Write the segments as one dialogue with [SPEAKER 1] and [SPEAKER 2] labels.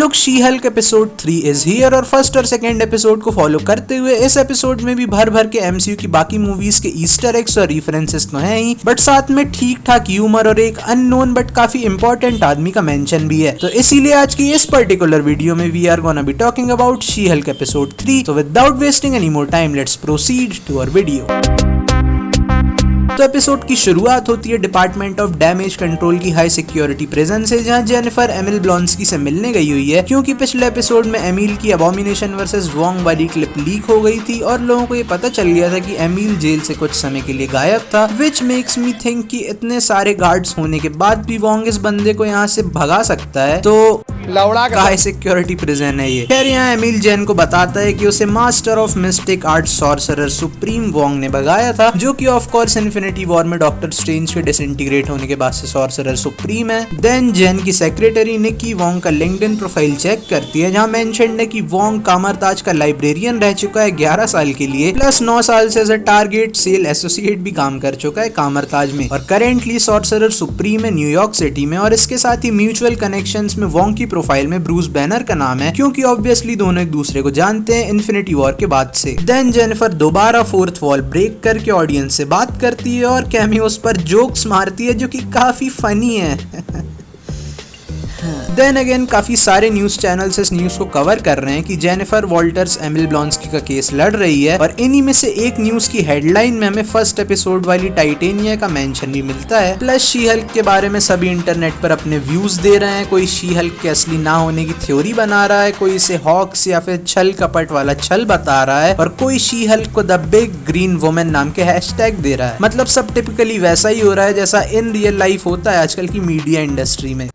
[SPEAKER 1] लोग she Hulk episode 3 is here और first और सेकंड एपिसोड को फॉलो करते हुए इस एपिसोड में भी भर भर के एमसीयू की बाकी मूवीज के ईस्टर एग्स और रेफरेंसेस तो हैं ही, बट साथ में ठीक ठाक ह्यूमर और एक अननोन बट काफी इंपॉर्टेंट आदमी का मेंशन भी है। तो इसीलिए आज की इस पर्टिकुलर वीडियो में we are gonna be talking about She Hulk episode 3। तो without wasting any more time let's proceed to our video. तो एपिसोड की शुरुआत होती है डिपार्टमेंट ऑफ डैमेज कंट्रोल की हाई सिक्योरिटी प्रिजन से, जहां जेनिफर एमिल ब्लॉन्स्की से मिलने गई हुई है, क्योंकि पिछले एपिसोड में एमिल की अबॉमिनेशन वर्सेस वोंग वाली क्लिप लीक हो गई थी और लोगों को ये पता चल गया था कि एमिल जेल से कुछ समय के लिए गायब था, विच मेक्स मी थिंक कि इतने सारे गार्ड्स होने के बाद भी वोंग इस बंदे को यहाँ से भगा सकता है, तो लौड़ा का हाई सिक्योरिटी प्रिजन है ये। खैर यहाँ एमिल जेन को बताता है कि उसे master of mistake art sorcerer supreme Wong ने भगाया था, जो कि ऑफ कोर्स इन्फिनिटी वॉर में डॉक्टर स्ट्रेंज के डिसइंटीग्रेट होने के बाद से सॉर्सरर सुप्रीम है। देन जेन की सेक्रेटरी निकी वोंग का लिंक्डइन प्रोफाइल चेक करती है, जहाँ मेंशन्ड है कि वोंग कामरताज का लाइब्रेरियन रह चुका है 11 साल के लिए, प्लस 9 साल से as a target sale associate भी काम कर चुका है कामरताज में, और करेंटली सॉर्सरर सुप्रीम है न्यूयॉर्क सिटी में, और इसके साथ ही म्यूचुअल कनेक्शंस में वोंग की प्रोफाइल में ब्रूस बैनर का नाम है, क्योंकि ऑब्वियसली दोनों एक दूसरे को जानते हैं इन्फिनिटी वॉर के बाद से। देन जेनिफर दोबारा फोर्थ वॉल ब्रेक करके ऑडियंस से बात करती है और कैमियोस पर जोक्स मारती है, जो कि काफी फनी है। देन अगेन काफी सारे न्यूज चैनल्स इस न्यूज को कवर कर रहे हैं कि जेनिफर वॉल्टर्स एमिल ब्लॉन्स्की का केस लड़ रही है, और इन्हीं में से एक न्यूज की हेडलाइन में हमें फर्स्ट एपिसोड वाली टाइटेनिया का मेंशन भी मिलता है। प्लस शी हल्क के बारे में सभी इंटरनेट पर अपने व्यूज दे रहे हैं, कोई शी हल्क के असली ना होने की थ्योरी बना रहा है, कोई इसे हॉक्स या फिर छल कपट वाला छल बता रहा है, और कोई शी हल्क को द बिग ग्रीन वुमन नाम के हैशटैग दे रहा है। मतलब सब टिपिकली वैसा ही हो रहा है जैसा इन रियल लाइफ होता है आजकल की मीडिया इंडस्ट्री में।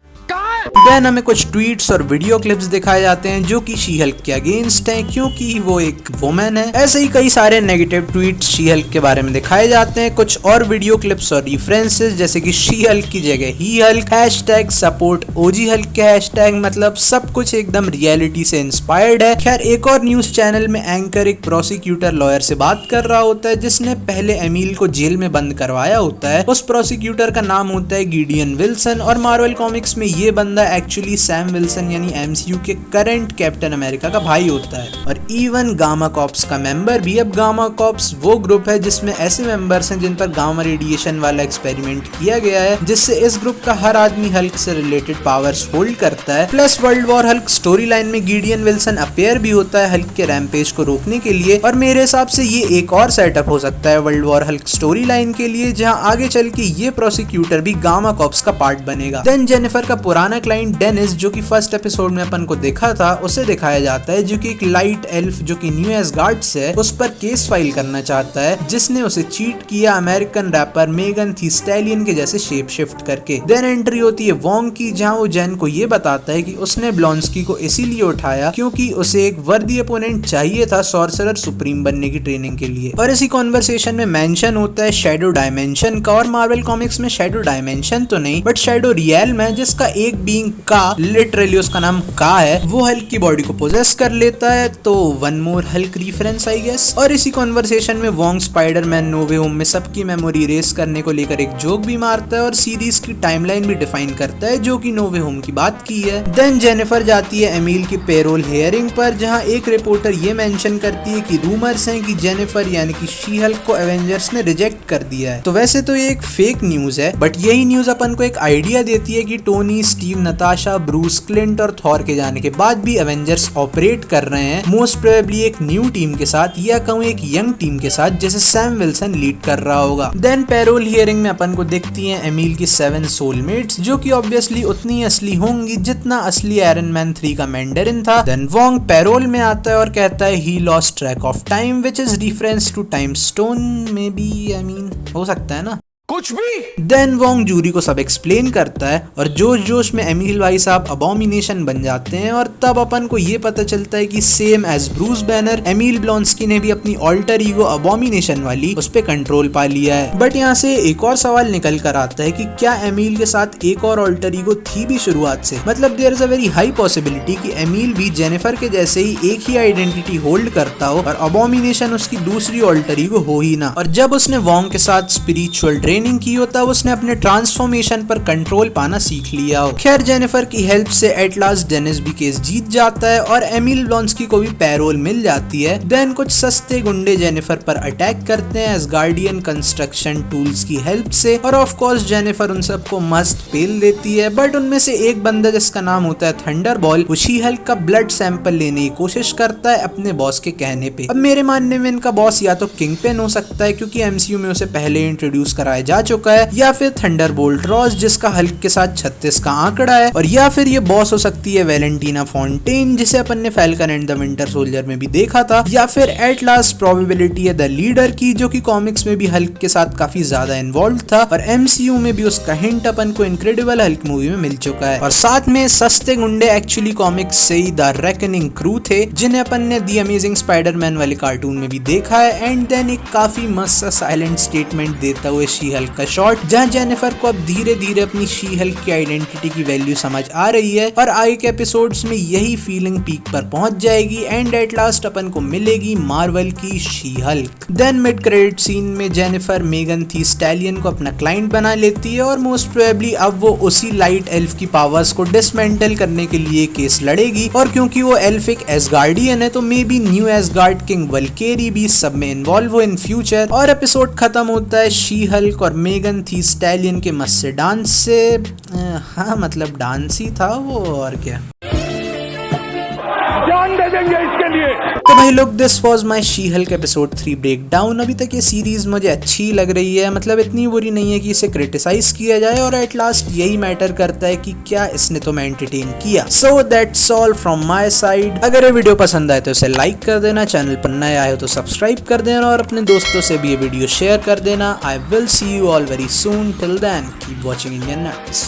[SPEAKER 1] देन हमें कुछ ट्वीट्स और वीडियो क्लिप्स दिखाए जाते हैं जो कि शी हल्क के अगेंस्ट हैं, क्योंकि वो एक वुमेन है। ऐसे ही कई सारे नेगेटिव ट्वीट्स शी हल्क के बारे में दिखाए जाते हैं, कुछ और वीडियो क्लिप्स और रेफरेंसेस जैसे कि शी हल्क की जगह ही हल्क, हैशटैग सपोर्ट ओजी हल्क के हैशटैग, मतलब सब कुछ एकदम रियलिटी से इंस्पायर्ड है। खैर एक और न्यूज चैनल में एंकर एक प्रोसिक्यूटर लॉयर से बात कर रहा होता है, जिसने पहले एमिल को जेल में बंद करवाया होता है। उस प्रोसिक्यूटर का नाम होता है गिडियन विल्सन, और मार्वल कॉमिक्स में ये बंदा एक्चुअली सैम विल्सन यानी एमसीयू के करंट कैप्टन अमेरिका का भाई होता है। और इवन गामा कॉप्स का मेंबर भी। अब गामा कॉप्स वो ग्रुप है जिसमें ऐसे मेंबर्स हैं जिन पर गामा रेडिएशन वाला एक्सपेरिमेंट किया गया है, जिससे इस ग्रुप का हर आदमी हल्क से रिलेटेड पावर्स होल्ड करता है। Plus world war Hulk story line में गिडियन विल्सन अपेयर भी होता है हल्क के रैम्पेज को रोकने के लिए, और मेरे हिसाब से ये एक और सेटअप हो सकता है world war Hulk story line के लिए, जहाँ आगे चल के ये प्रोसिक्यूटर भी गामा कॉप्स का पार्ट बनेगा। देन जेनिफर का पुराना क्लाइंट डेनिस, जो कि फर्स्ट एपिसोड में अपन को देखा था, उसे दिखाया जाता है, जो कि एक लाइट एल्फ जो कि न्यू एसगार्ड से है, उस पर केस फाइल करना चाहता है, जिसने उसे चीट किया American wrapper Megan Thee stallion के जैसे शेप शिफ्ट करके। देन एंट्री होती है वोंग की, जहां वो जेन को ये बताता है कि उसने ब्लॉन्स्की को इसीलिए उठाया क्योंकि उसे एक वर्दी अपोनेंट चाहिए था सॉर्सरर सुप्रीम बनने की ट्रेनिंग के लिए। और इसी कॉन्वर्सेशन में मेंशन होता है शैडो डायमेंशन का, और मार्वल कॉमिक्स में शैडो डायमेंशन तो नहीं बट शैडो रियल्म है, जिसका एक बीइंग का लिटरली उसका नाम का है, वो हल्क की बॉडी को पोजेस कर लेता है। तो one more Hulk reference I guess. और इसी कॉन्वर्सेशन में Wong Spiderman no way home में सबकी मेमोरी रेस करने को लेकर एक जोक भी मारता है, और सीरीज की टाइमलाइन भी डिफाइन करता है, जो कि नो वे होम की बात की है। देन जेनिफर जाती है एमिल की पेरोल हियरिंग पर, जहां एक रिपोर्टर ये मेंशन करती है कि रूमर्स हैं कि जेनिफर यानी कि शी हल्क को एवेंजर्स ने रिजेक्ट कर दिया है। तो वैसे तो ये एक फेक न्यूज है, बट यही न्यूज अपन को एक आइडिया देती है कि Tony, Steve, Natasha, Bruce, Clint और थॉर के जाने के बाद भी एवेंजर्स ऑपरेट कर रहे हैं, मोस्ट प्रोबेबली एक न्यू टीम के साथ, या कहूँ एक यंग टीम के साथ, जैसे सैम विल्सन लीड कर रहा होगा। देन पैरोल हियरिंग में अपन को दिखती हैं एमिल की 7 सोलमेट्स, जो कि ऑब्वियसली उतनी असली होंगी जितना असली आयरन मैन 3 का मैंडरिन था। देन वोंग पैरोल में आता है और कहता है he lost track of time, which is reference to time stone, maybe, I mean हो सकता है ना कुछ भी। देन वोंग जूरी को सब एक्सप्लेन करता है, और जोश जोश में एमिल भाई साहब अबॉमिनेशन बन जाते हैं, और तब अपन को ये पता चलता है कि same age Bruce Banner Emil Blonsky ने भी अपनी ऑल्टर ईगो अबॉमिनेशन वाली उस पे कंट्रोल पा लिया है। बट यहाँ से एक और सवाल निकल कर आता है कि क्या एमिल के साथ एक और ऑल्टर ईगो थी भी शुरुआत से? मतलब there is a very high possibility कि एमिल भी जेनिफर के जैसे ही एक ही आइडेंटिटी होल्ड करता हो और अबॉमिनेशन उसकी दूसरी ऑल्टर ईगो हो ही ना। और जब उसने वोंग के साथ स्पिरिचुअल ट्रेनिंग की हो तब उसने अपने ट्रांसफॉर्मेशन पर कंट्रोल पाना सीख लिया हो। खैर जेनिफर की हेल्प से एट लास्ट डेनिस भी केस जीत जाता है और एमिल ब्लॉन्स्की को भी पैरोल मिल जाती है। देन कुछ सस्ते गुंडे जेनिफर पर अटैक करते हैं एसगार्डियन कंस्ट्रक्शन टूल्स की हेल्प से और ऑफ कोर्स जेनिफर उन सबको मस्त पेल देती है। बट उनमें से एक बंदा जिसका नाम होता है थंडरबॉल वो शी हल्क का ब्लड सैंपल लेने की कोशिश करता है अपने बॉस के कहने पे। अब मेरे मानने में इनका बॉस या तो किंगपिन हो सकता है क्योंकि एमसीयू में उसे पहले इंट्रोड्यूस कराया जा चुका है, या फिर थंडरबोल्ट रॉस जिसका हल्क के साथ 36 का आंकड़ा है, और या फिर ये बॉस हो सकती है वैलेंटीना फॉन्टेन जिसे अपन ने falcon and the winter soldier में भी देखा था, या फिर एट लास्ट प्रोबेबिलिटी है द लीडर की जो कि कॉमिक्स में भी हल्क के साथ काफी ज्यादा इन्वॉल्व था और एमसीयू में भी उसका हिंट अपन को इनक्रेडिबल हल्क मूवी में मिल चुका है। और साथ में सस्ते गुंडे एक्चुअली कॉमिक्स से ही द रेकनिंग क्रू थे जिन्हें अपन ने द अमेजिंग स्पाइडरमैन वाले कार्टून में भी देखा है। एंड देन एक काफी मस्त साइलेंट स्टेटमेंट देता हुए शी हल्क का शॉट जहां जेनिफर को अब धीरे धीरे अपनी शी हल्क की आइडेंटिटी की वैल्यू समझ आ रही है और आगे के एपिसोड्स में यही फीलिंग पीक पर पहुंच जाएगी एंड एट लास्ट अपन को मिलेगी मार्वल की She Hulk. Then mid credit scene में जेनिफर मेगन थी स्टैलियन को अपना क्लाइंट बना लेती है और मोस्ट प्रोबेबली अब वो उसी लाइट एल्फ की पावर्स को डिसमेंटल करने के लिए केस लड़ेगी और क्योंकि वो एल्फ एक एसगार्डियन है तो maybe new Asgard king Valkyrie भी सब में इन्वॉल्व हो इन फ्यूचर। और एपिसोड खत्म होता है शी हल्क और मेगन थी स्टैलियन के मस्त से डांस से, हाँ मतलब डांस ही था वो और क्या,
[SPEAKER 2] जान दे देंगे इसके लिए।
[SPEAKER 1] तो भाई लोग this was my she Hulk episode 3 breakdown. अभी तक ये सीरीज मुझे अच्छी लग रही है, मतलब इतनी बुरी नहीं है कि इसे क्रिटिसाइज किया जाए और एट लास्ट यही मैटर करता है कि क्या इसने तुम्हें एंटरटेन किया। So that's all from my side. अगर ये वीडियो पसंद आए तो इसे लाइक कर देना, चैनल पर नए आए हो तो सब्सक्राइब कर देना और अपने दोस्तों से भी ये वीडियो शेयर कर देना। I will see you all very soon, till then keep watching Indian nuts.